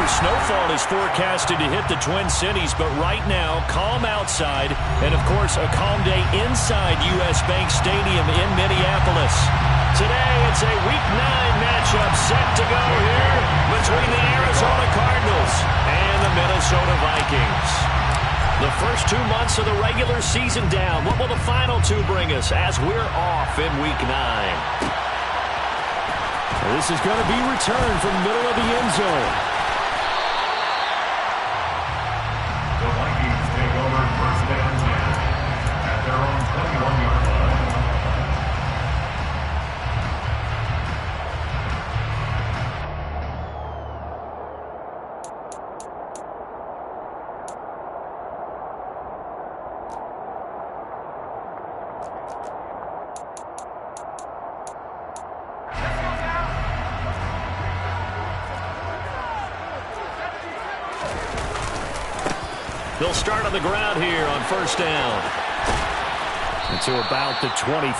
snowfall is forecasted to hit the Twin Cities, but right now, calm outside, and of course, a calm day inside U.S. Bank Stadium in Minneapolis. Today, it's a Week 9 matchup set to go here between the Arizona Cardinals and the Minnesota Vikings. The first 2 months of the regular season down. What will the final two bring us as we're off in Week 9? This is going to be returned from the middle of the end zone. The Vikings take over first and 10 at their own 21-yard line. They'll start on the ground here on first down. Until about the 23.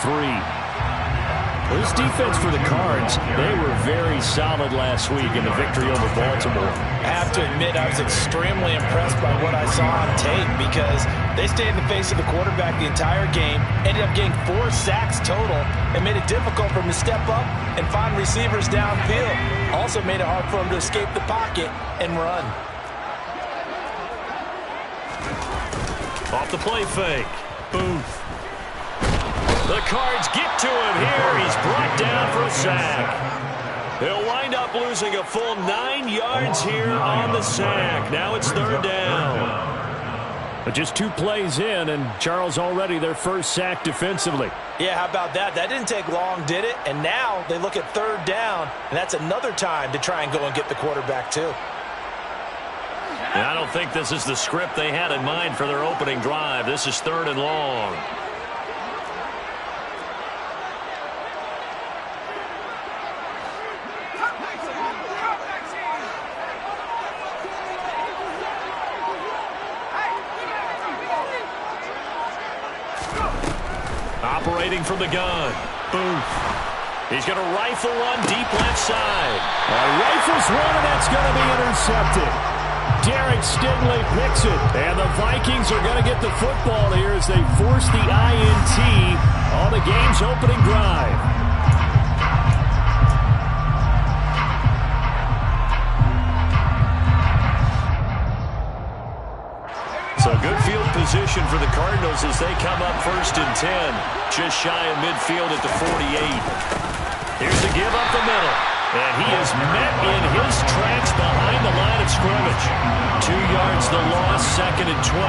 This defense for the Cards, they were very solid last week in the victory over Baltimore. I have to admit I was extremely impressed by what I saw on tape because they stayed in the face of the quarterback the entire game, ended up getting 4 sacks total, and made it difficult for him to step up and find receivers downfield. Also made it hard for him to escape the pocket and run. Off the play fake. Booth. The Cards get to him here. He's brought down for a sack. He'll wind up losing a full 9 yards here on the sack. Now it's third down. But just 2 plays in, and Charles already their first sack defensively. Yeah, how about that? That didn't take long, did it? And now they look at third down, and that's another time to try and go and get the quarterback too. I don't think this is the script they had in mind for their opening drive. This is third and long. Operating from the gun. Booth. He's going to rifle one deep left side. Rifles one, and that's going to be intercepted. Derek Stingley picks it, and the Vikings are going to get the football here as they force the INT on the game's opening drive. So good field position for the Cardinals as they come up first and 10, just shy of midfield at the 48. Here's the give up the middle. And he is met in his tracks behind the line of scrimmage. 2 yards the loss, second and 12.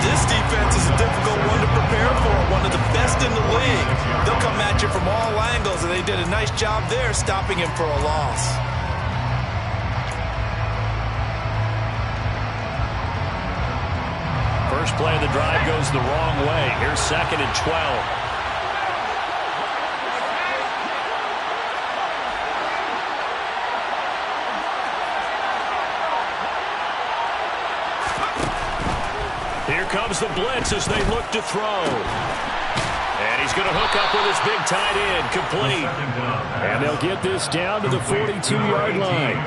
This defense is a difficult one to prepare for, one of the best in the league. They'll come at you from all angles, and they did a nice job there stopping him for a loss. First play of the drive goes the wrong way. Here's second and 12. Here comes the blitz as they look to throw. And he's going to hook up with his big tight end, complete. And they'll get this down to the 42-yard line.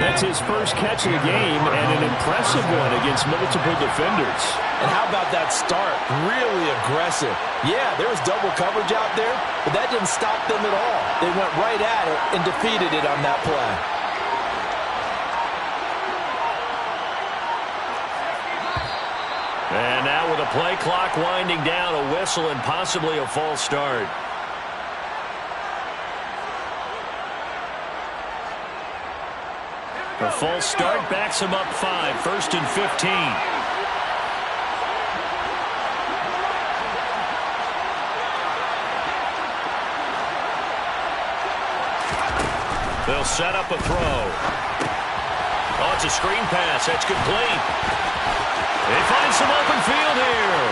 That's his first catch of the game, and an impressive one against multiple defenders. And how about that start? Really aggressive. Yeah, there was double coverage out there, but that didn't stop them at all. They went right at it and defeated it on that play. And now with a play clock winding down, a whistle and possibly a false start. A false start backs him up 5, first and 15. They'll set up a throw. Oh, it's a screen pass. That's complete. They find some open field here.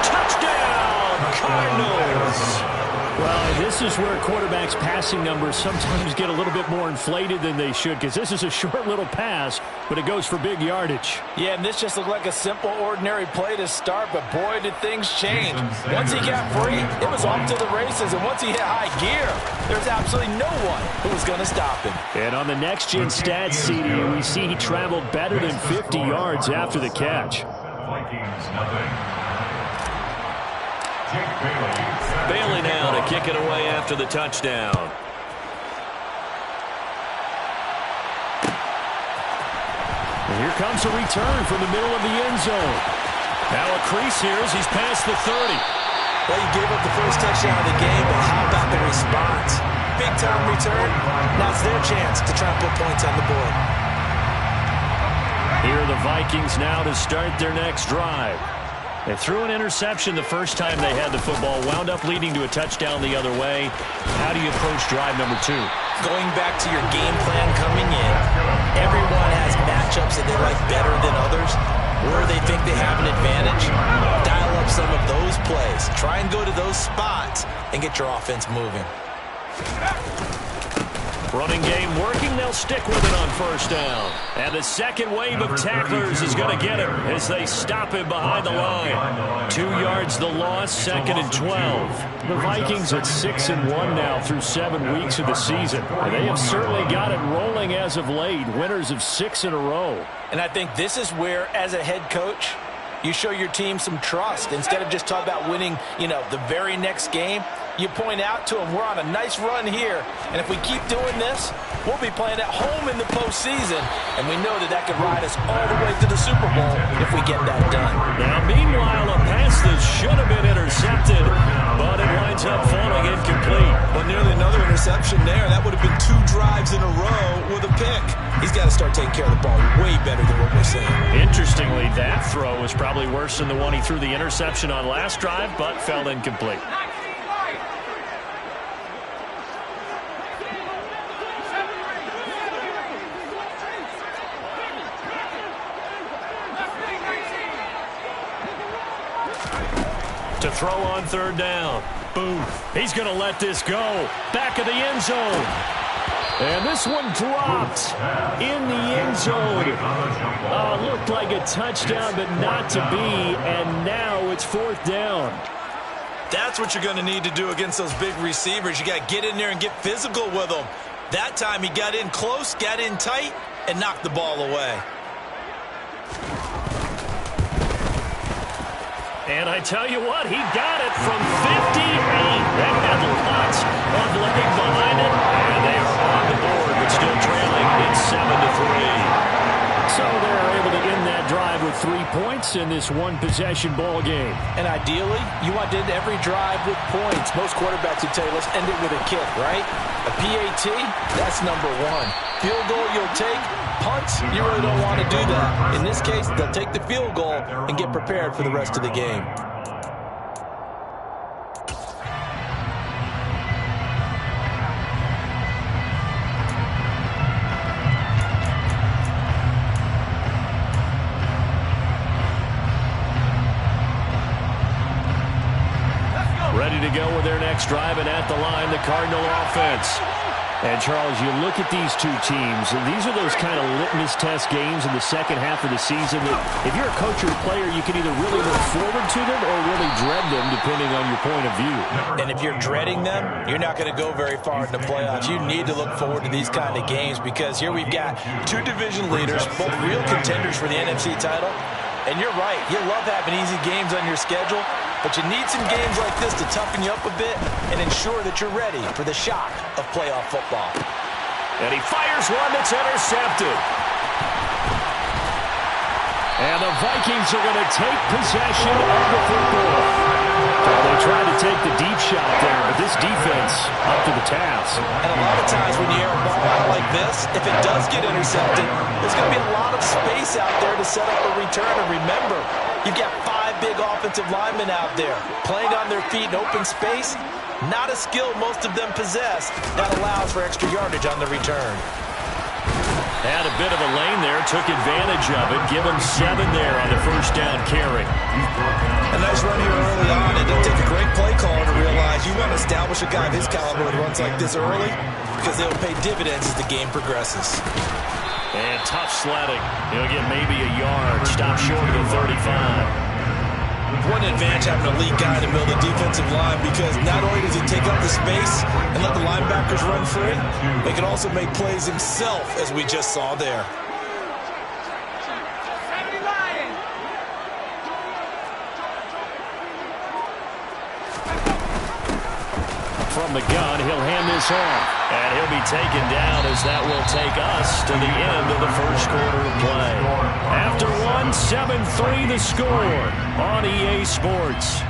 Touchdown, Cardinals. Well, this is where quarterbacks' passing numbers sometimes get a little bit more inflated than they should, because this is a short little pass, but it goes for big yardage. Yeah, and this just looked like a simple, ordinary play to start, but boy, did things change. Once he got free, it was off to the races, and once he hit high gear, there's absolutely no one who was going to stop him. And on the next-gen stats CD, we see he traveled better than 50 yards after the catch. Vikings, nothing. Bailey now to kick it away after the touchdown. And here comes a return from the middle of the end zone. Now a crease here as he's past the 30. Well, you gave up the first touchdown of the game, but how about the response? Big-time return. Now it's their chance to try and put points on the board. Here are the Vikings now to start their next drive. They threw an interception the first time they had the football, wound up leading to a touchdown the other way. How do you approach drive number 2? Going back to your game plan coming in, everyone has matchups that they like better than others, where they think they have an advantage. Dial up some of those plays. Try and go to those spots and get your offense moving. Running game working. They'll stick with it on first down. And the second wave of tacklers is going to get him as they stop him behind the line. 2 yards the loss, 2nd and 12. The Vikings at 6-1 now through 7 weeks of the season. And they have certainly got it rolling as of late. Winners of 6 in a row. And I think this is where, as a head coach, you show your team some trust. Instead of just talking about winning, the very next game, you point out to them, we're on a nice run here, and if we keep doing this, we'll be playing at home in the postseason, and we know that could ride us all the way to the Super Bowl if we get that done. Now, meanwhile, a pass that should have been intercepted, but it winds up falling incomplete. Well, nearly another interception there. That would have been 2 drives in a row with a pick. He's got to start taking care of the ball way better than what we're seeing. Interestingly, that throw was probably worse than the one he threw the interception on last drive, but fell incomplete. To throw on third down. Boom. He's going to let this go. Back of the end zone. And this one dropped in the end zone. Looked like a touchdown, but not to be. And now it's 4th down. That's what you're going to need to do against those big receivers. You got to get in there and get physical with them. That time he got in close, got in tight, and knocked the ball away. And I tell you what, he got it from 58. They had lots of leg behind it, and they are on the board, but still trailing. It's 7-3. So they're able to end that drive with 3 points in this one-possession ball game. And ideally, you want to end every drive with points. Most quarterbacks would tell you, let's end it with a kick, right? A PAT, that's number 1. Field goal you'll take. Punts, you really don't want to do that. In this case, they'll take the field goal and get prepared for the rest of the game. Ready to go with their next drive, and at the line, the Cardinal offense. And, Charles, you look at these two teams, and these are those kind of litmus test games in the second half of the season that if you're a coach or a player, you can either really look forward to them or really dread them, depending on your point of view. And if you're dreading them, you're not going to go very far in the playoffs. You need to look forward to these kind of games because here we've got 2 division leaders, both real contenders for the NFC title. And you're right, you love having easy games on your schedule, but you need some games like this to toughen you up a bit and ensure that you're ready for the shock of playoff football. And he fires one that's intercepted. And the Vikings are going to take possession of the football. They tried to take the deep shot there, but this defense up to the task. And a lot of times when you air a ball out like this, if it does get intercepted, there's going to be a lot of space out there to set up a return. And remember, you've got 5 big offensive linemen out there playing on their feet in open space. Not a skill most of them possess that allows for extra yardage on the return. Had a bit of a lane there, took advantage of it. Give him 7 there on the first down carry. A nice run here early on. It doesn't take a great play caller to realize you want to establish a guy of his caliber that runs like this early because they'll pay dividends as the game progresses. And tough sledding. He'll get maybe a yard. Stop short of the 35. One advantage having a lead guy to build a defensive line because not only does he take up the space and let the linebackers run free, he can also make plays himself, as we just saw there. From the gun, he'll hand this off. And he'll be taken down as that will take us to the end of the first quarter of play. After 1, 7-3 the score on EA Sports.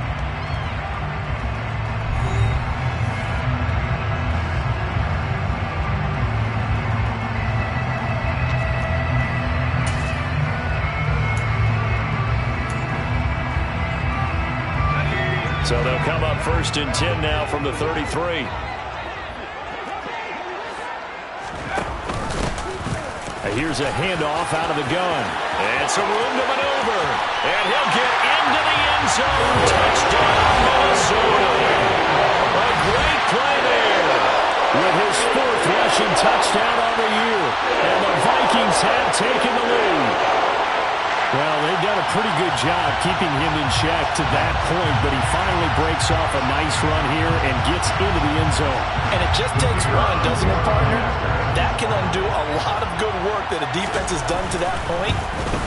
So they'll come up 1st and 10 now from the 33. Here's a handoff out of the gun. And some room to maneuver. And he'll get into the end zone. Touchdown, Minnesota. A great play there. With his 4th rushing touchdown on the year. And the Vikings have taken the lead. Well, they've done a pretty good job keeping him in check to that point, but he finally breaks off a nice run here and gets into the end zone. And it just takes one, doesn't it, partner? That can undo a lot of good work that a defense has done to that point.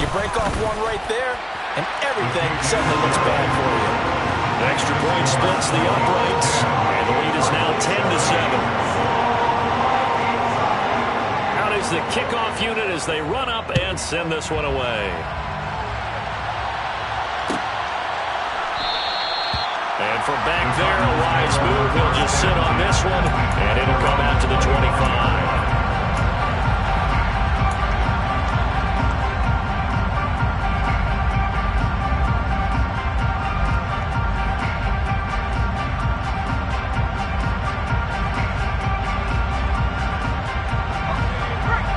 You break off one right there, and everything suddenly looks bad for you. The extra point splits the uprights, and the lead is now 10-7. Out is the kickoff unit as they run up and send this one away. And from back there, a wise move. He'll just sit on this one, and it'll come out to the 25.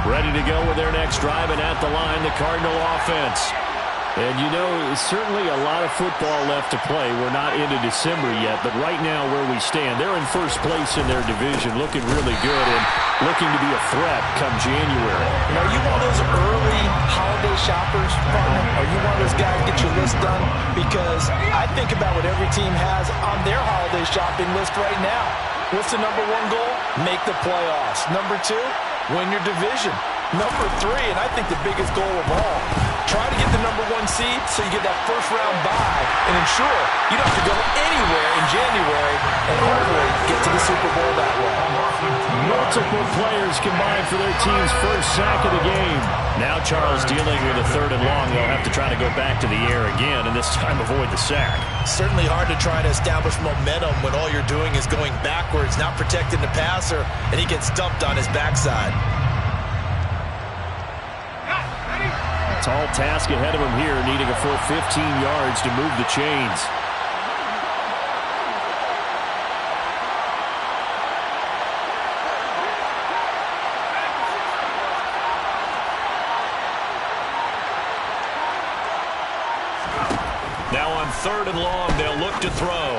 Ready to go with their next drive, and at the line, the Cardinal offense. And you know, certainly a lot of football left to play. We're not into December yet, but right now where we stand, they're in first place in their division, looking really good and looking to be a threat come January. Are you one of those early holiday shoppers, partner? Are you one of those guys get your list done? Because I think about what every team has on their holiday shopping list right now. What's the number 1 goal? Make the playoffs. Number 2, win your division. Number 3, and I think the biggest goal of all, try to get the number 1 seed so you get that first-round bye and ensure you don't have to go anywhere in January and hopefully get to the Super Bowl that way. Multiple players combined for their team's first sack of the game. Now Charles dealing with a 3rd and long. They'll have to try to go back to the air again and this time avoid the sack. Certainly hard to try to establish momentum when all you're doing is going backwards, not protecting the passer, and he gets stumped on his backside. Tall task ahead of him here, needing a full 15 yards to move the chains. Now on 3rd and long, they'll look to throw.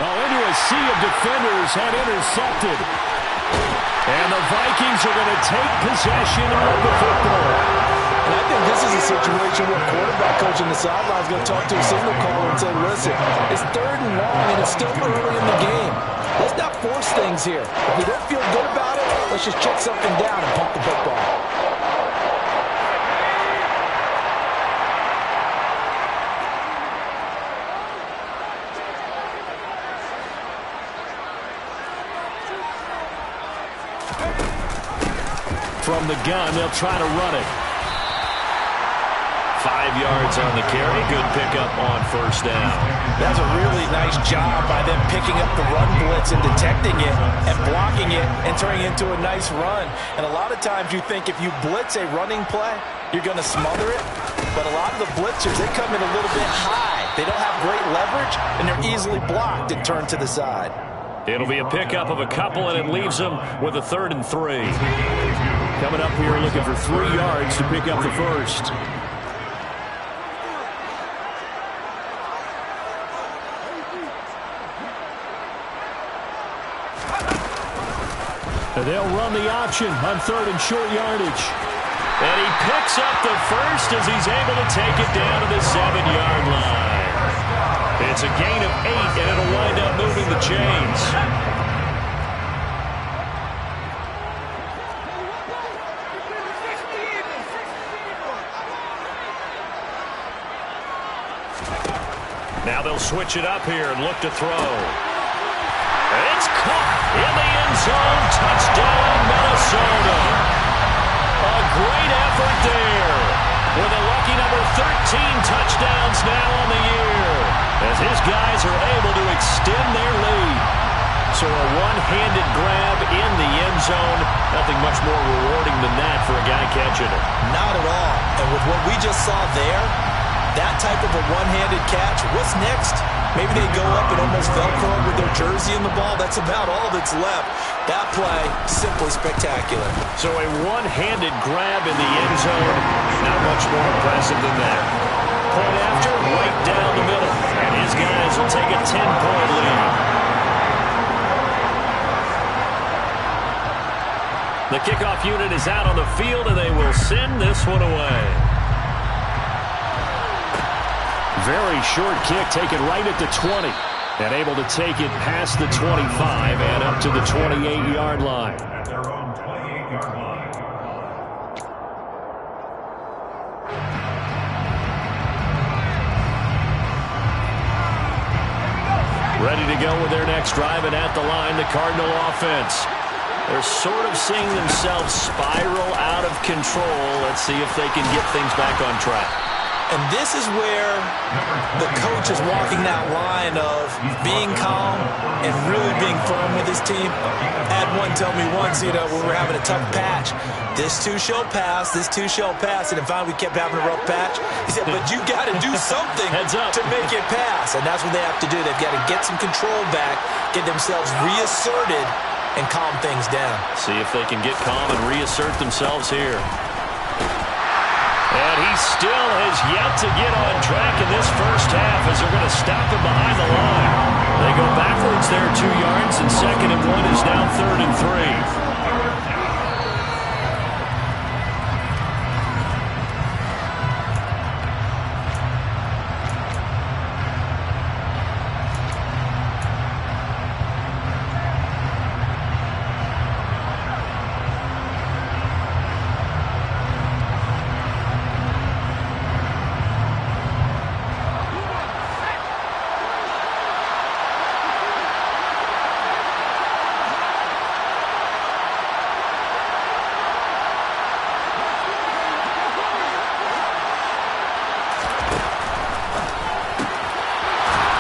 Into a sea of defenders, had intercepted. And the Vikings are going to take possession of the football. And I think this is a situation where quarterback coach on the sideline is going to talk to a signal caller and say, listen, it's 3rd and long and it's still early in the game. Let's not force things here. If we don't feel good about it, let's just check something down and pump the football. From the gun, they'll try to run it. 5 yards on the carry. Good pickup on 1st down. That's a really nice job by them picking up the run blitz and detecting it and blocking it and turning it into a nice run. And a lot of times you think if you blitz a running play, you're going to smother it. But a lot of the blitzers, they come in a little bit high. They don't have great leverage, and they're easily blocked and turned to the side. It'll be a pickup of a couple, and it leaves them with a 3rd and 3. Coming up here looking for 3 yards to pick up the first. And they'll run the option on 3rd and short yardage. And he picks up the first as he's able to take it down to the 7-yard line. It's a gain of 8, and it'll wind up moving the chains. Now they'll switch it up here and look to throw. It's caught in the end zone. Touchdown, Minnesota. A great effort there. With a lucky number 13 touchdowns now on the year. As his guys are able to extend their lead. So a one-handed grab in the end zone. Nothing much more rewarding than that for a guy catching it. Not at all. And with what we just saw there, that type of a one-handed catch, what's next? Maybe they go up and almost Velcro with their jersey in the ball. That's about all that's left. That play, simply spectacular. So a one-handed grab in the end zone. Not much more impressive than that. Point after, right down the middle. And his guys will take a 10-point lead. The kickoff unit is out on the field, and they will send this one away. Very short kick, taken right at the 20. And able to take it past the 25 and up to the 28-yard line. At their own 28-yard line. Ready to go with their next drive, and at the line, the Cardinal offense. They're sort of seeing themselves spiral out of control. Let's see if they can get things back on track. And this is where the coach is walking that line of being calm and really being firm with his team. I had one tell me once, when we were having a tough patch, this too shall pass, this too shall pass. And then finally we kept having a rough patch. He said, but you got to do something to make it pass. And that's what they have to do. They've got to get some control back, get themselves reasserted, and calm things down. See if they can get calm and reassert themselves here. And he still has yet to get on track in this first half as they're going to stop him behind the line. They go backwards there 2 yards, and 2nd and 1 is now 3rd and 3.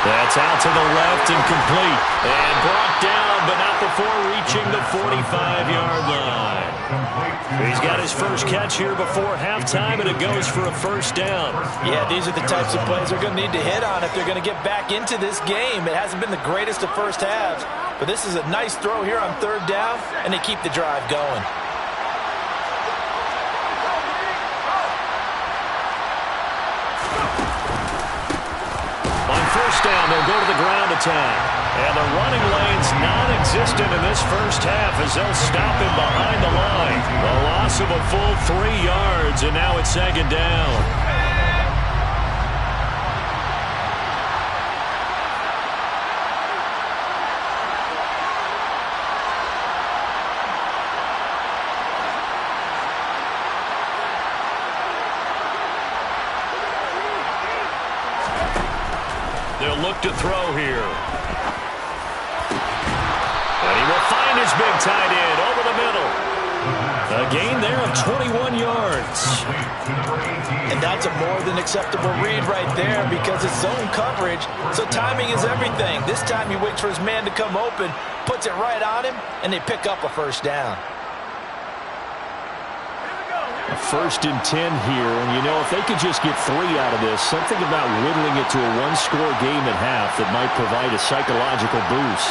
That's out to the left and complete. And brought down, but not before reaching the 45-yard line. He's got his first catch here before halftime, and it goes for a first down. Yeah, these are the types of plays they're going to need to hit on if they're going to get back into this game. It hasn't been the greatest of first halves, but this is a nice throw here on 3rd down, and they keep the drive going. First down, they'll go to the ground attack. And the running lane's non-existent in this first half as they'll stop him behind the line. A loss of a full 3 yards, and now it's 2nd down. They'll look to throw here. And he will find his big tight end over the middle. A gain there of 21 yards. And that's a more than acceptable read right there because it's zone coverage, so timing is everything. This time he waits for his man to come open, puts it right on him, and they pick up a first down. A 1st and 10 here, and if they could just get 3 out of this, something about whittling it to a one-score game at half that might provide a psychological boost.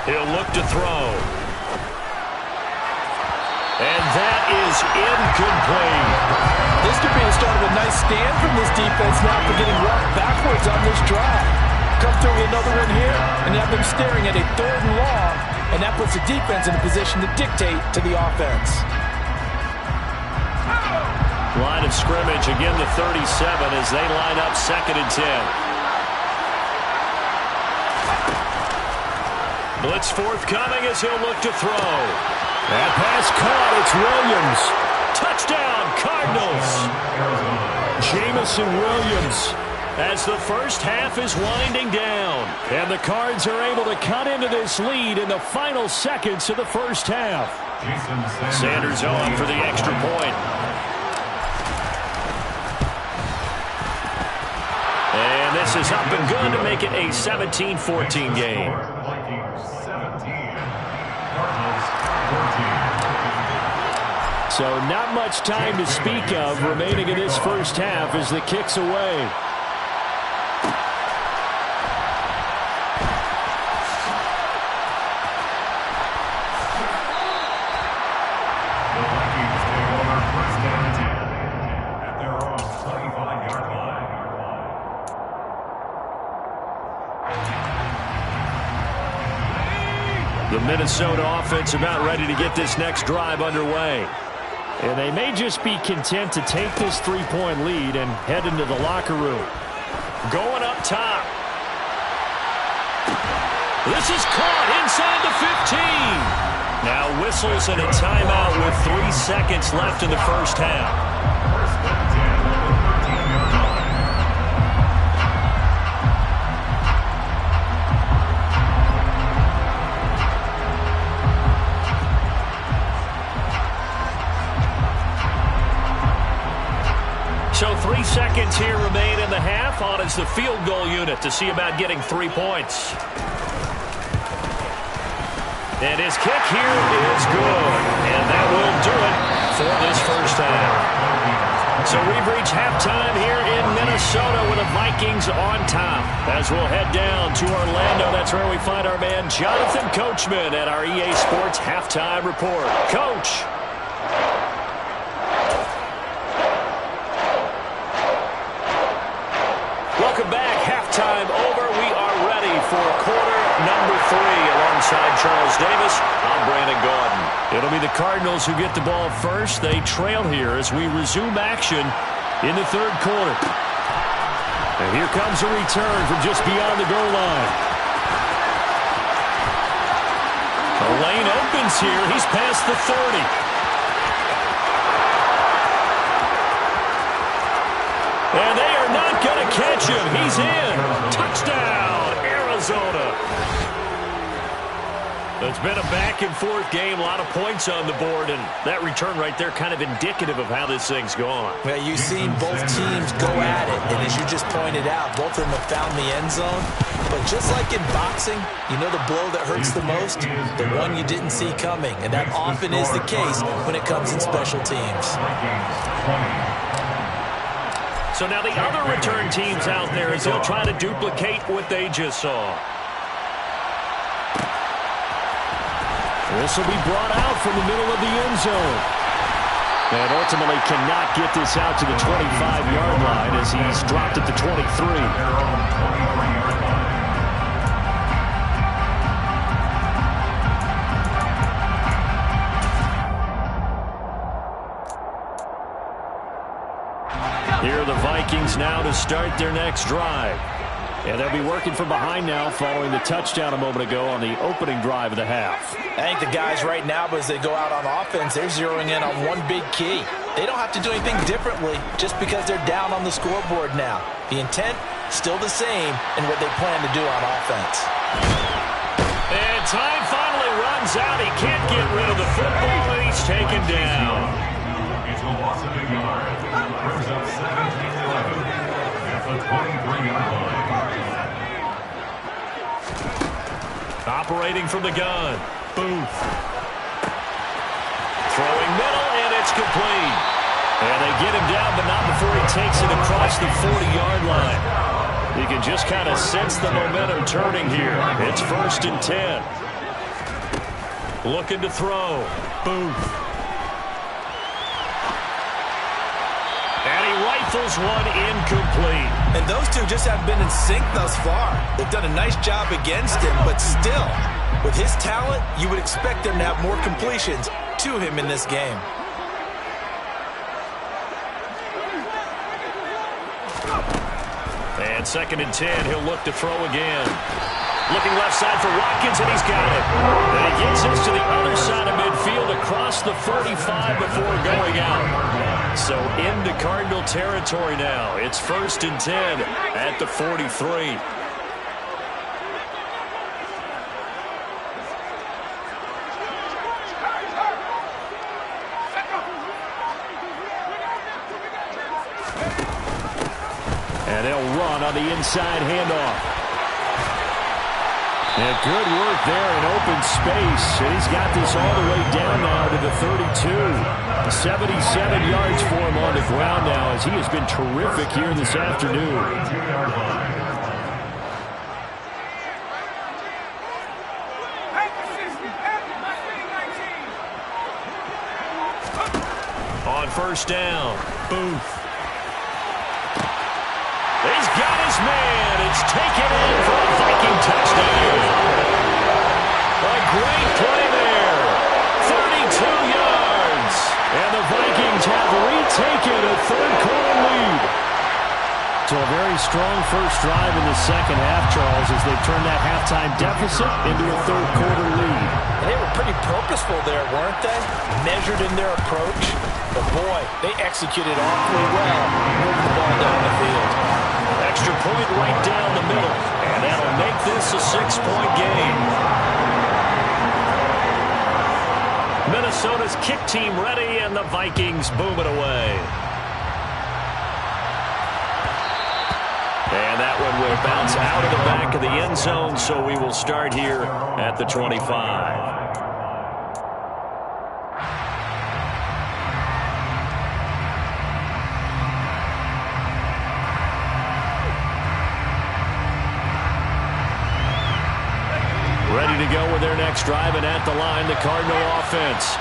He'll look to throw. And that is incomplete. This could be the start of a nice stand from this defense now for getting roughed backwards on this drive. Come through with another one here and have them staring at a 3rd and long, and that puts the defense in a position to dictate to the offense. Line of scrimmage, again the 37 as they line up 2nd and 10. Blitz forthcoming as he'll look to throw. That pass caught. It's Williams. Touchdown, Cardinals. Jamison Williams. As the first half is winding down. And the Cards are able to cut into this lead in the final seconds of the first half. Sanders on for the extra point. And this is up and good to make it a 17-14 game. So not much time to speak of remaining in this first half as the kick's away. The Minnesota offense about ready to get this next drive underway. And they may just be content to take this 3-point lead and head into the locker room. Going up top. This is caught inside the 15. Now whistles and a timeout with 3 seconds left in the first half. So 3 seconds here remain in the half. On is the field goal unit to see about getting 3 points. And his kick here is good. And that will do it for this first half. So we've reached halftime here in Minnesota with the Vikings on top. As we'll head down to Orlando, that's where we find our man Jonathan Coachman at our EA Sports Halftime Report. Coach. Welcome back. Halftime over. We are ready for quarter number 3 alongside Charles Davis. I'm Brandon Gaudin. It'll be the Cardinals who get the ball first. They trail here as we resume action in the 3rd quarter. And here comes a return from just beyond the goal line. The lane opens here. He's past the 30. And they are not going to catch him. He's in. Touchdown, Arizona. It's been a back-and-forth game, a lot of points on the board, and that return right there kind of indicative of how this thing's gone. Well, you've seen both teams go at it, and as you just pointed out, both of them have found the end zone. But just like in boxing, you know the blow that hurts the most? The one you didn't see coming, and that often is the case when it comes in special teams. So now the other return teams out there as they'll try to duplicate what they just saw. This will be brought out from the middle of the end zone. And ultimately cannot get this out to the 25-yard line as he's dropped at the 23. Here are the Vikings now to start their next drive. And they'll be working from behind now following the touchdown a moment ago on the opening drive of the half. I think the guys right now, as they go out on offense, they're zeroing in on one big key. They don't have to do anything differently just because they're down on the scoreboard now. The intent, still the same in what they plan to do on offense. And time finally runs out. He can't get rid of the football, and he's taken down. It's a loss of a yard. Brings up 17-11 at the 23-yard line. Operating from the gun. Booth. Throwing middle, and it's complete. And they get him down, but not before he takes it across the 40-yard line. You can just kind of sense the momentum turning here. It's 1st and 10. Looking to throw. Booth. And he rifles one incomplete. And those two just have been in sync thus far. They've done a nice job against him, but still, with his talent, you would expect them to have more completions to him in this game. And 2nd and 10, he'll look to throw again. Looking left side for Watkins, and he's got it. And he gets this to the other side of midfield across the 45 before going out. So into Cardinal territory now. It's 1st and 10 at the 43. And they'll run on the inside handoff. And good work there in open space. And he's got this all the way down now to the 32. 77 yards for him on the ground now as he has been terrific here this afternoon. On 1st down, Booth. He's got his man. It's taken in for a Viking touchdown. A great play there. 32 yards. And the Vikings have retaken a 3rd-quarter lead. So a very strong first drive in the second half, Charles, as they've turned that halftime deficit into a 3rd-quarter lead. And they were pretty purposeful there, weren't they? Measured in their approach. But, boy, they executed awfully well, moving the ball down the field. Extra point right down the middle. And that'll make this a 6-point game. Minnesota's kick team ready, and the Vikings boom it away. And that one will bounce out of the back of the end zone, so we will start here at the 25. Ready to go with their next drive, and at the line, the Cardinal offense.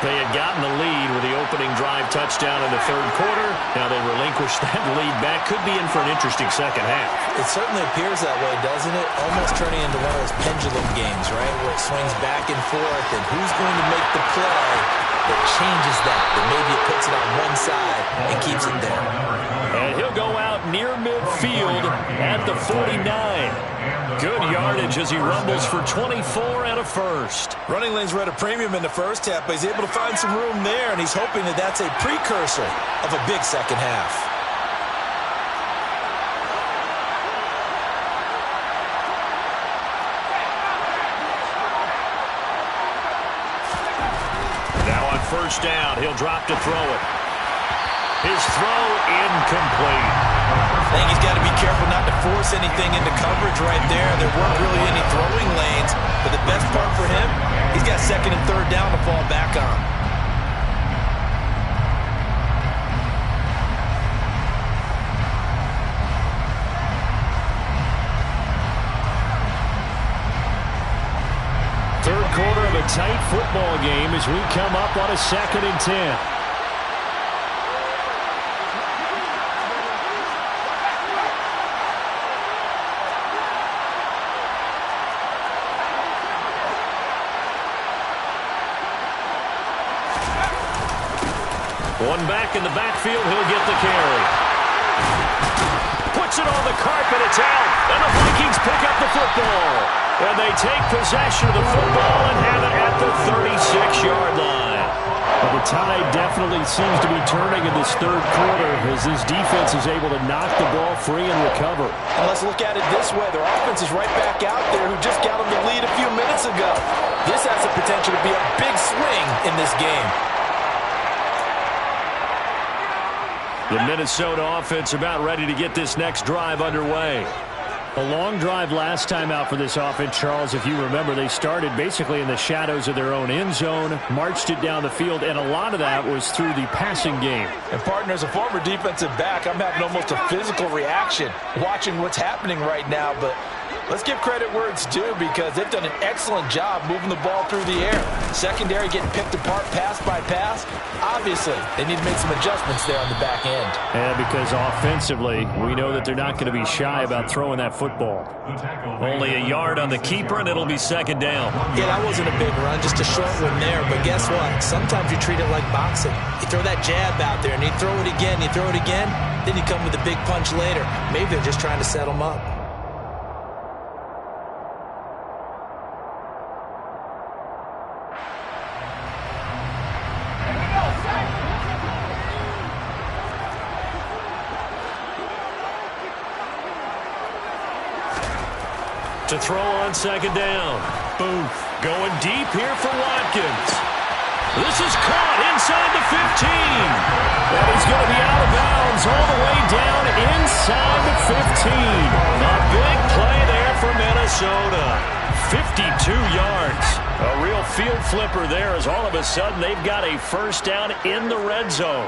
They had gotten the lead with the opening drive touchdown in the 3rd quarter. Now they relinquished that lead back. Could be in for an interesting second half. It certainly appears that way, doesn't it? Almost turning into one of those pendulum games, right, where it swings back and forth, and who's going to make the play that changes that maybe it puts it on one side and keeps it there. And he'll go out near midfield at the 49. Good yardage as he rumbles for 24 and a first. Running lanes were at a premium in the first half, but he's able to find some room there, and he's hoping that that's a precursor of a big second half. Now on 1st down, he'll drop to throw it. His throw incomplete. I think he's got to be careful not to force anything into coverage right there. There weren't really any throwing lanes, but the best part for him, he's got 2nd and 3rd down to fall back on. Third quarter of a tight football game as we come up on a 2nd and 10. One back in the backfield, he'll get the carry. Puts it on the carpet, it's out, and the Vikings pick up the football. And they take possession of the football and have it at the 36-yard line. Well, the tide definitely seems to be turning in this 3rd quarter as this defense is able to knock the ball free and recover. And let's look at it this way. Their offense is right back out there who just got them the lead a few minutes ago. This has the potential to be a big swing in this game. The Minnesota offense about ready to get this next drive underway. A long drive last time out for this offense, Charles. If you remember, they started basically in the shadows of their own end zone, marched it down the field, and a lot of that was through the passing game. And, partner, as a former defensive back, I'm having almost a physical reaction watching what's happening right now. But Let's give credit where it's due because they've done an excellent job moving the ball through the air. Secondary getting picked apart pass by pass. Obviously, they need to make some adjustments there on the back end. And because offensively, we know that they're not going to be shy about throwing that football. Only a yard on the keeper, and it'll be second down. Yeah, that wasn't a big run, just a short one there. But guess what? Sometimes you treat it like boxing. You throw that jab out there, and you throw it again, you throw it again, then you come with a big punch later. Maybe they're just trying to set them up. To throw on second down. Booth going deep here for Watkins. This is caught inside the 15. And he's going to be out of bounds all the way down inside the 15. A big play there for Minnesota. 52 yards. A real field flipper there as all of a sudden they've got a first down in the red zone.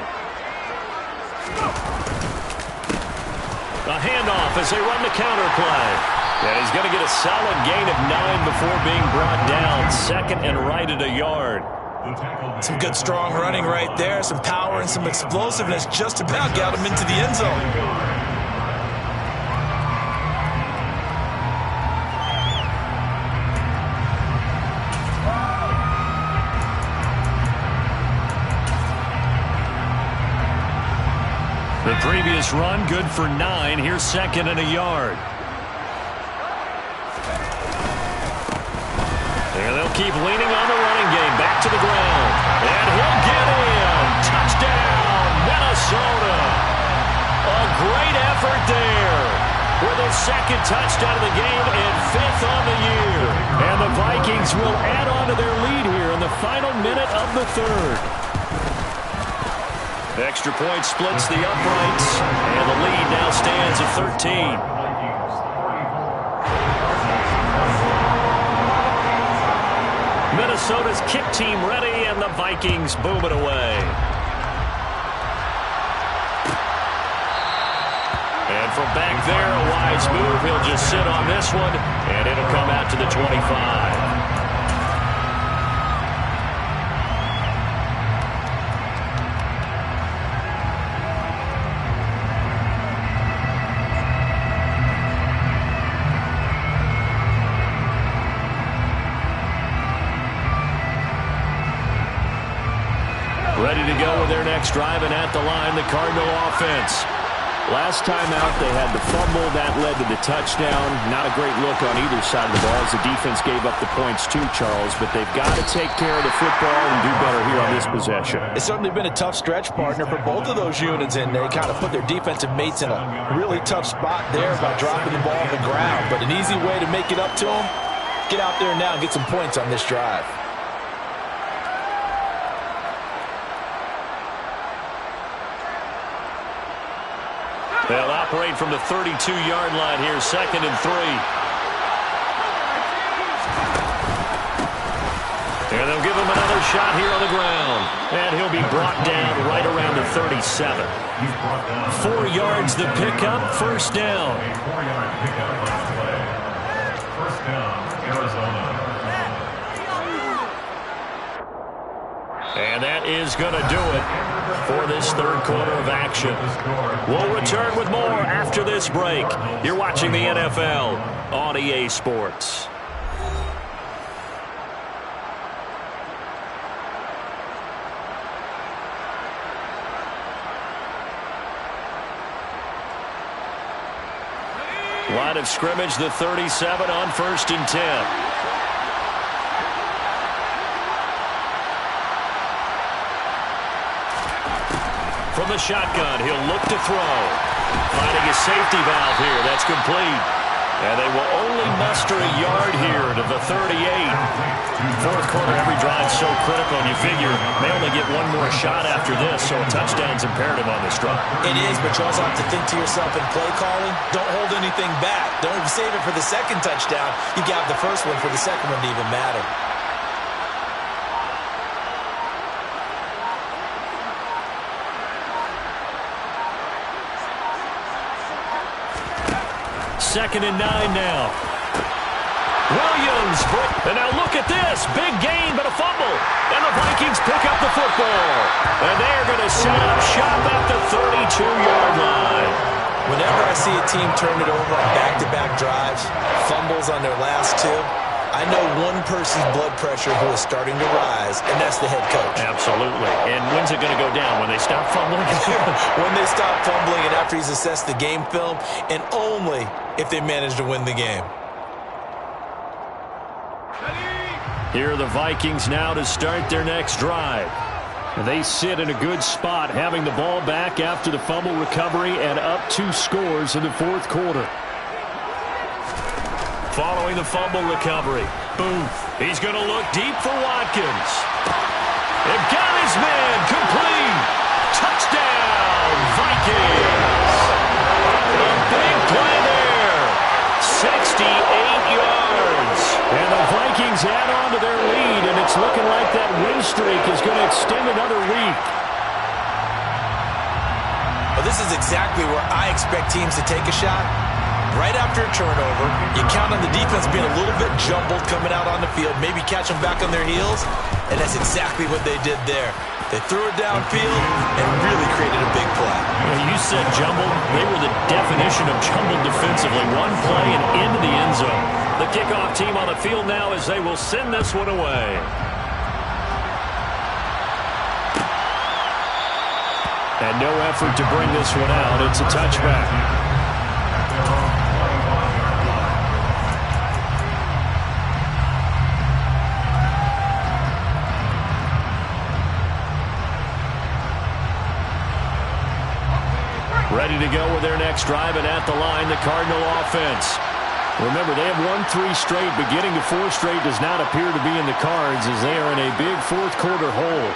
A handoff as they run the counter play. And he's going to get a solid gain of 9 before being brought down. Second and right at a yard. Some good strong running right there. Some power and some explosiveness just about got him into the end zone. The previous run good for 9. Here's second and a yard. And they'll keep leaning on the running game. Back to the ground. And he'll get in. Touchdown, Minnesota. A great effort there. With his second touchdown of the game and 5th on the year. And the Vikings will add on to their lead here in the final minute of the third. Extra point splits the uprights. And the lead now stands at 13. Minnesota's kick team ready, and the Vikings boom it away. And from back there, a wise move. He'll just sit on this one, and it'll come out to the 25. Ready to go with their next drive, and at the line, the Cardinal offense. Last time out, they had the fumble. That led to the touchdown. Not a great look on either side of the ball as the defense gave up the points too, Charles. But they've got to take care of the football and do better here on this possession. It's certainly been a tough stretch, partner, for both of those units, and they kind of put their defensive mates in a really tough spot there by dropping the ball on the ground. But an easy way to make it up to them, get out there now and get some points on this drive. They'll operate from the 32-yard line here, second and 3. And they'll give him another shot here on the ground. And he'll be brought down right around the 37. 4 yards the pickup, first down. A 4-yard pickup on the play. First down, Arizona. And that is going to do it for this third quarter of action. We'll return with more after this break. You're watching the NFL on EA Sports. Line of scrimmage, the 37 on 1st and 10. From the shotgun, he'll look to throw. Finding a safety valve here. That's complete. And they will only muster a yard here to the 38. Fourth quarter, every drive so critical. You figure they only get one more shot after this, so a touchdown's imperative on this drive. It is, but you also have to think to yourself in play calling, don't hold anything back. Don't save it for the second touchdown. You got the first one for the second one to even matter. Second and 9 now. Williams, and now look at this. Big gain, but a fumble. And the Vikings pick up the football. And they're going to set up shop at the 32-yard line. Whenever I see a team turn it over on back-to-back drives, fumbles on their last two, I know one person's blood pressure who is starting to rise, and that's the head coach. Absolutely. And when's it going to go down? When they stop fumbling? When they stop fumbling and after he's assessed the game film, and only if they manage to win the game. Here are the Vikings now to start their next drive. They sit in a good spot, having the ball back after the fumble recovery and up 2 scores in the fourth quarter. Following the fumble recovery, Booth. He's going to look deep for Watkins. They've got his man complete. Touchdown, Vikings. A big play there. 68 yards. And the Vikings add on to their lead, and it's looking like that win streak is going to extend another week. Well, this is exactly where I expect teams to take a shot. Right after a turnover, you count on the defense being a little bit jumbled coming out on the field, maybe catch them back on their heels, and that's exactly what they did there. They threw it downfield and really created a big play. Well, you said jumbled. They were the definition of jumbled defensively. One play and into the end zone. The kickoff team on the field now as they will send this one away. And no effort to bring this one out. It's a touchback. Ready to go with their next drive, and at the line, the Cardinal offense. Remember, they have won 3 straight, but getting to 4 straight does not appear to be in the cards as they are in a big fourth quarter hole.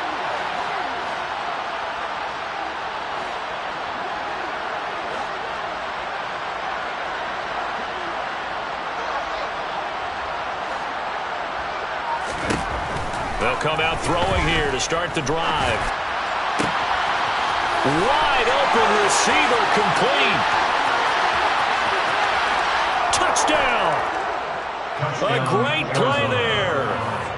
They'll come out throwing here to start the drive. Wide open receiver complete. Touchdown. A great play there.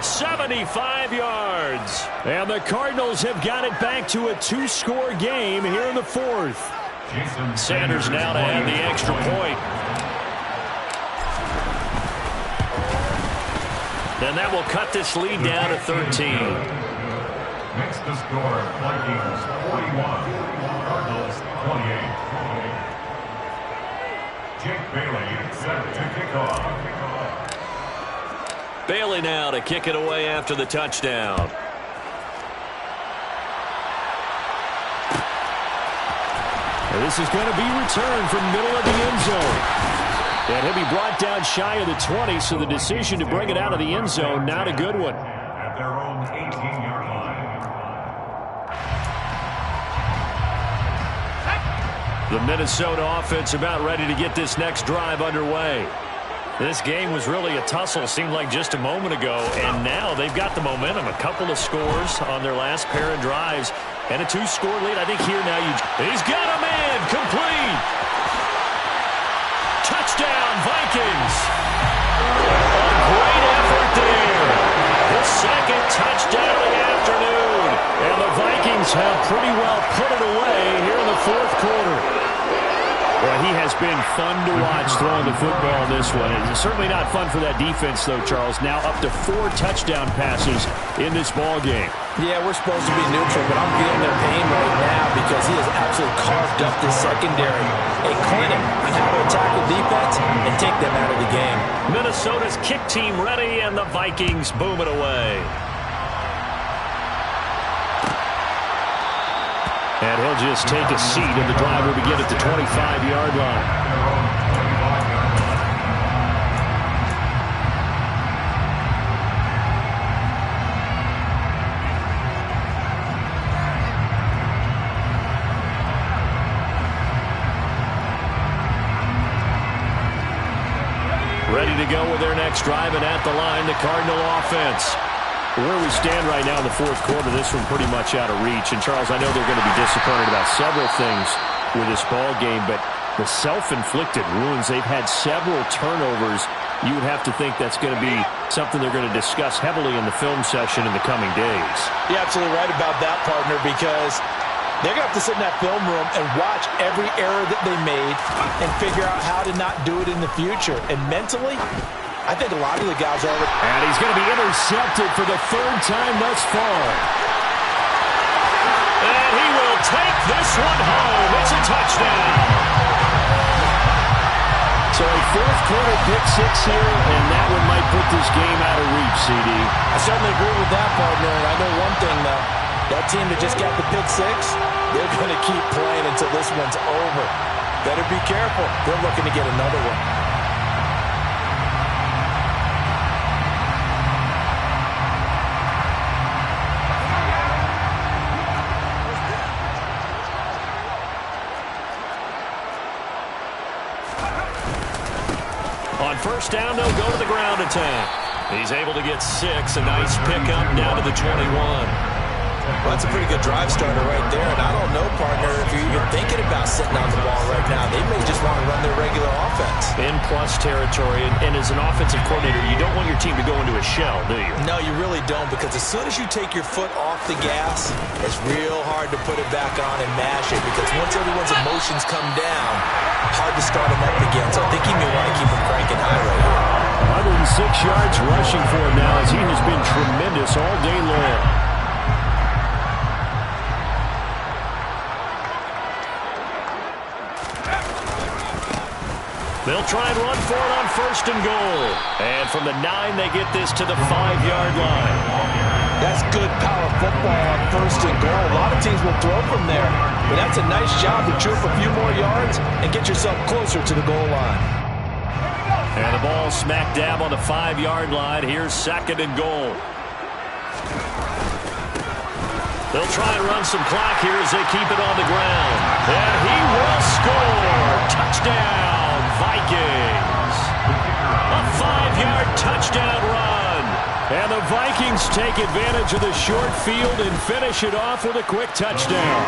75 yards. And the Cardinals have got it back to a 2-score game here in the fourth. Sanders now to add the extra point. And that will cut this lead down to 13. Makes the score Vikings 41, Cardinals 28. Jake Bailey set to kick off. Bailey now to kick it away after the touchdown. And this is going to be returned from middle of the end zone. And he'll be brought down shy of the 20, so the decision to bring it out of the end zone, not a good one. At their own 18-yard line. The Minnesota offense about ready to get this next drive underway. This game was really a tussle, seemed like just a moment ago, and now they've got the momentum. A couple of scores on their last pair of drives, and a 2-score lead. I think here now he's got a man complete. Touchdown, Vikings. A great effort there. The second touchdown of the afternoon. And the Vikings have pretty well put it away here in the fourth quarter. Well, he has been fun to watch throwing the football in this one. It's certainly not fun for that defense, though, Charles. Now up to 4 touchdown passes in this ball game. Yeah, we're supposed to be neutral, but I'm feeling their pain right now because he has absolutely carved up this secondary. A clinic on how to attack the defense and take them out of the game. Minnesota's kick team ready, and the Vikings boom it away. And he'll just take a seat, and the drive will begin at the 25-yard line. Ready to go with their next drive, and at the line, the Cardinal offense. Where we stand right now in the fourth quarter, this one pretty much out of reach. And, Charles, I know they're going to be disappointed about several things with this ball game, but the self-inflicted wounds. They've had several turnovers. You would have to think that's going to be something they're going to discuss heavily in the film session in the coming days. You're absolutely right about that, partner, because they're going to have to sit in that film room and watch every error that they made and figure out how to not do it in the future. And mentally, I think a lot of the guys are already... And he's going to be intercepted for the third time thus far. And he will take this one home. It's a touchdown. So a fourth quarter pick-6 here, and that one might put this game out of reach, CD. I certainly agree with that, partner. And I know one thing, though. That team that just got the pick-6, they're going to keep playing until this one's over. Better be careful. They're looking to get another one. On first down, they'll go to the ground attack. He's able to get 6. A nice pickup down to the 21. Well, that's a pretty good drive starter right there. And I don't know, partner, if you're even thinking about sitting on the ball right now. They may just want to run their regular offense. In plus territory. And as an offensive coordinator, you don't want your team to go into a shell, do you? No, you really don't, because as soon as you take your foot off the gas, it's real hard to put it back on and mash it, because once everyone's emotions come down, hard to start them up again. So I think he may want to keep them cranking high right here. 106 yards rushing for him now, as he has been tremendous all day long. They'll try and run for it on first and goal. And from the 9, they get this to the 5-yard line. That's good power football on first and goal. A lot of teams will throw from there, but that's a nice job to troop a few more yards and get yourself closer to the goal line. And the ball smack dab on the 5-yard line. Here's second and goal. They'll try and run some clock here as they keep it on the ground. And he will score. Touchdown, Vikings. A 5-yard touchdown run. And the Vikings take advantage of the short field and finish it off with a quick touchdown.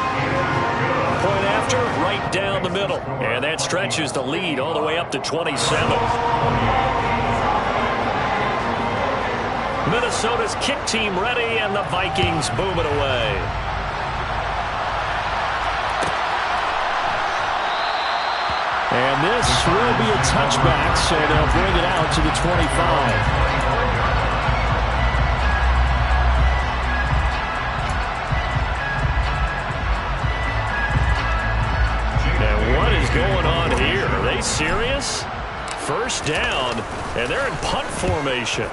Point after, right down the middle. And that stretches the lead all the way up to 27. Minnesota's kick team ready, and the Vikings boom it away. And this will be a touchback, so they'll bring it out to the 25. Going on here? Are they serious? First down, and they're in punt formation.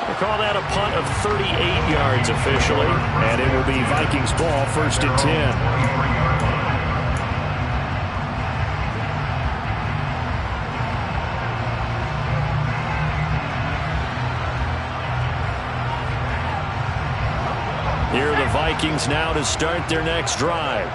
We'll call that a punt of 38 yards officially, and it will be Vikings ball, first and 10. Here are the Vikings now to start their next drive.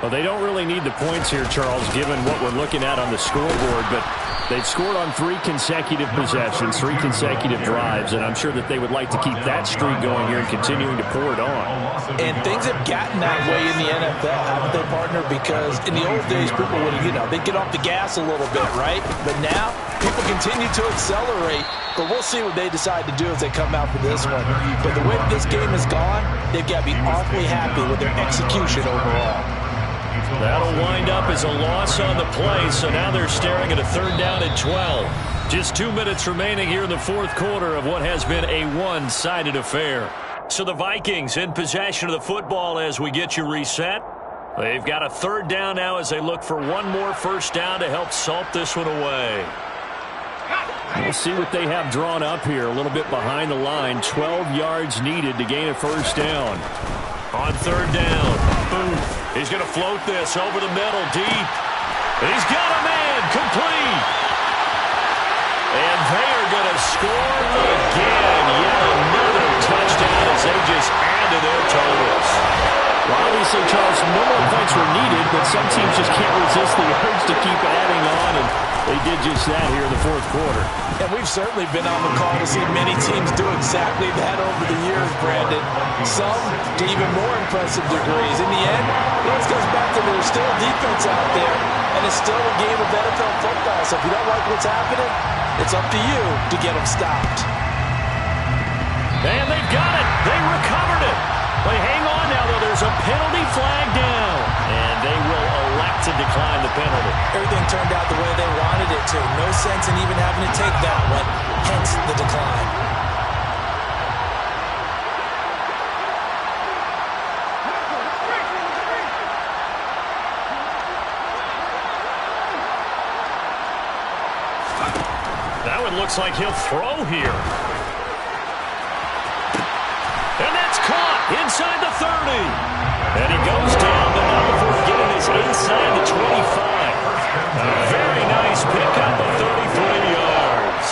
Well, they don't really need the points here, Charles, given what we're looking at on the scoreboard, but they've scored on 3 consecutive possessions, 3 consecutive drives, and I'm sure that they would like to keep that streak going here and continuing to pour it on. And things have gotten that way in the NFL, haven't they, partner? Because in the old days, people would, they'd get off the gas a little bit, right? But now, people continue to accelerate. But we'll see what they decide to do as they come out for this one. But the way that this game has gone, they've got to be awfully happy with their execution overall. That'll wind up as a loss on the play, so now they're staring at a third down and 12. Just 2 minutes remaining here in the fourth quarter of what has been a one-sided affair. So the Vikings in possession of the football as we get you reset. They've got a third down now as they look for one more first down to help salt this one away. We'll see what they have drawn up here. A little bit behind the line. 12 yards needed to gain a first down. On third down, boom. He's going to float this over the middle, deep. He's got a man, complete. And they are going to score again. Yet another touchdown as they just add to their totals. Well, obviously, Charles, no more points points were needed, but some teams just can't resist the urge to keep adding on, and they did just that here in the fourth quarter. And we've certainly been on the call to see many teams do exactly that over the years, Brandon. Some to even more impressive degrees. In the end, it always goes back to there's still defense out there, and it's still a game of NFL football. So if you don't like what's happening, it's up to you to get them stopped. And they've got it. They recovered it. They hang on now, though. There's a penalty flag down. And they will elect to decline the penalty. Everything turned out the way they wanted it to. No sense in even having to take that one. Hence the decline. That one looks like he'll throw here. And that's caught inside the 30. And he goes down, but not before getting his inside the 25. A very nice pickup of 33 yards.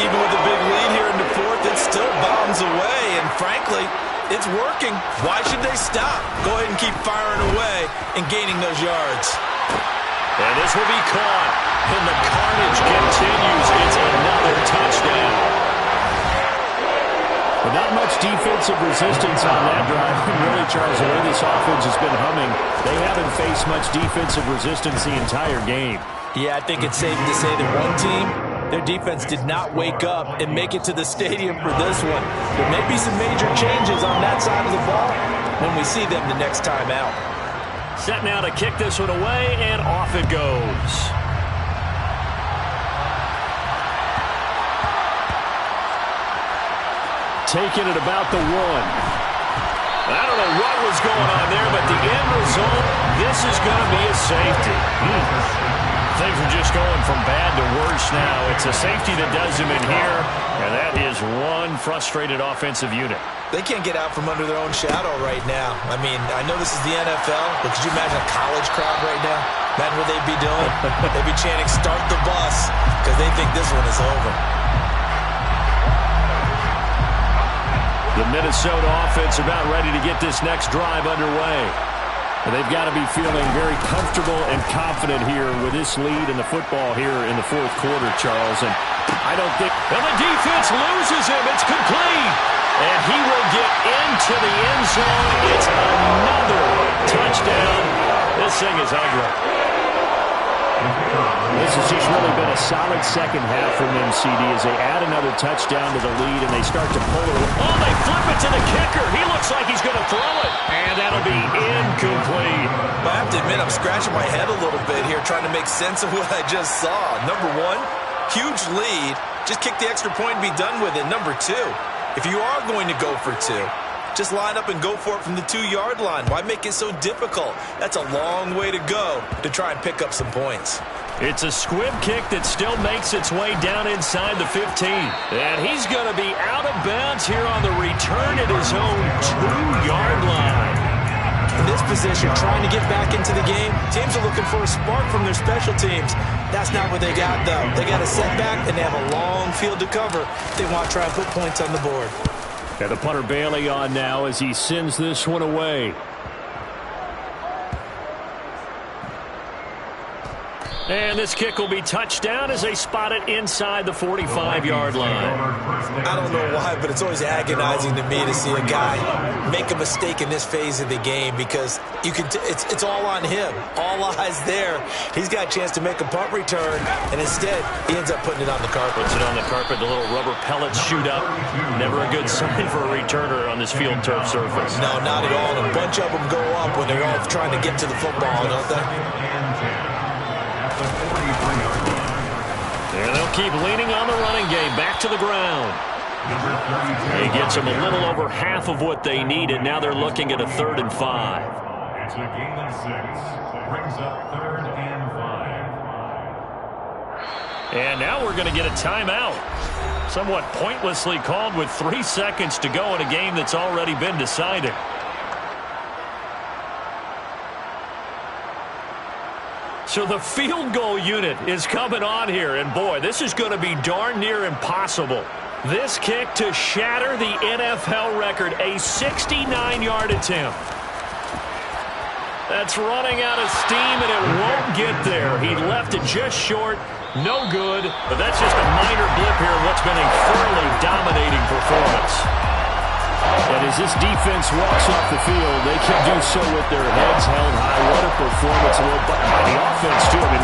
Even with a big lead here in the fourth, it still bombs away. And frankly, it's working. Why should they stop? Go ahead and keep firing away and gaining those yards. And this will be caught. And the carnage continues. It's another touchdown. But not much defensive resistance on that drive. Really, Charles, the way this offense has been humming, they haven't faced much defensive resistance the entire game. Yeah, I think it's safe to say that one team, their defense did not wake up and make it to the stadium for this one. There may be some major changes on that side of the ball when we see them the next time out. Set now to kick this one away, and off it goes. Taking it about the 1. I don't know what was going on there, but the end result, this is going to be a safety. Things are just going from bad to worse now. It's a safety that does them in here, and that is one frustrated offensive unit. They can't get out from under their own shadow right now. I mean, I know this is the NFL, but could you imagine a college crowd right now? Imagine what they'd be doing. They'd be chanting, "Start the bus," because they think this one is over. The Minnesota offense about ready to get this next drive underway. They've got to be feeling very comfortable and confident here with this lead in the football here in the fourth quarter, Charles. And I don't think... And the defense loses him. It's complete. And he will get into the end zone. It's another touchdown. This thing is ugly. This has just really been a solid second half from them, CD, as they add another touchdown to the lead and they start to pull it. Oh, they flip it to the kicker. He looks like he's going to throw it. And that'll be incomplete. I have to admit, I'm scratching my head a little bit here trying to make sense of what I just saw. Number one, huge lead. Just kick the extra point and be done with it. Number two, if you are going to go for two, just line up and go for it from the 2-yard line. Why make it so difficult? That's a long way to go to try and pick up some points. It's a squib kick that still makes its way down inside the 15. And he's going to be out of bounds here on the return at his own 2-yard line. In this position, trying to get back into the game, teams are looking for a spark from their special teams. That's not what they got, though. They got a setback, and they have a long field to cover. They want to try and put points on the board. And the punter Bailey on now as he sends this one away. And this kick will be touchdown as they spot it inside the 45-yard line. I don't know why, but it's always agonizing to me to see a guy make a mistake in this phase of the game because you can. It's all on him. All eyes there. He's got a chance to make a punt return, and instead he ends up putting it on the carpet. Puts it on the carpet. The little rubber pellets shoot up. Never a good sign for a returner on this field turf surface. No, not at all. A bunch of them go up when they're all trying to get to the football, don't they? And they'll keep leaning on the running game. Back to the ground. He gets them a little over half of what they needed. Now they're looking at a 3rd and 5. It's a game of 6. Brings up 3rd and 5. And now we're going to get a timeout. Somewhat pointlessly called with 3 seconds to go in a game that's already been decided. So the field goal unit is coming on here. And, boy, this is going to be darn near impossible. This kick to shatter the NFL record, a 69-yard attempt. That's running out of steam, and it won't get there. He left it just short. No good. But that's just a minor blip here in what's been a thoroughly dominating performance. And as this defense walks off the field, they can do so with their heads held high. What a performance by the offense, too. I mean,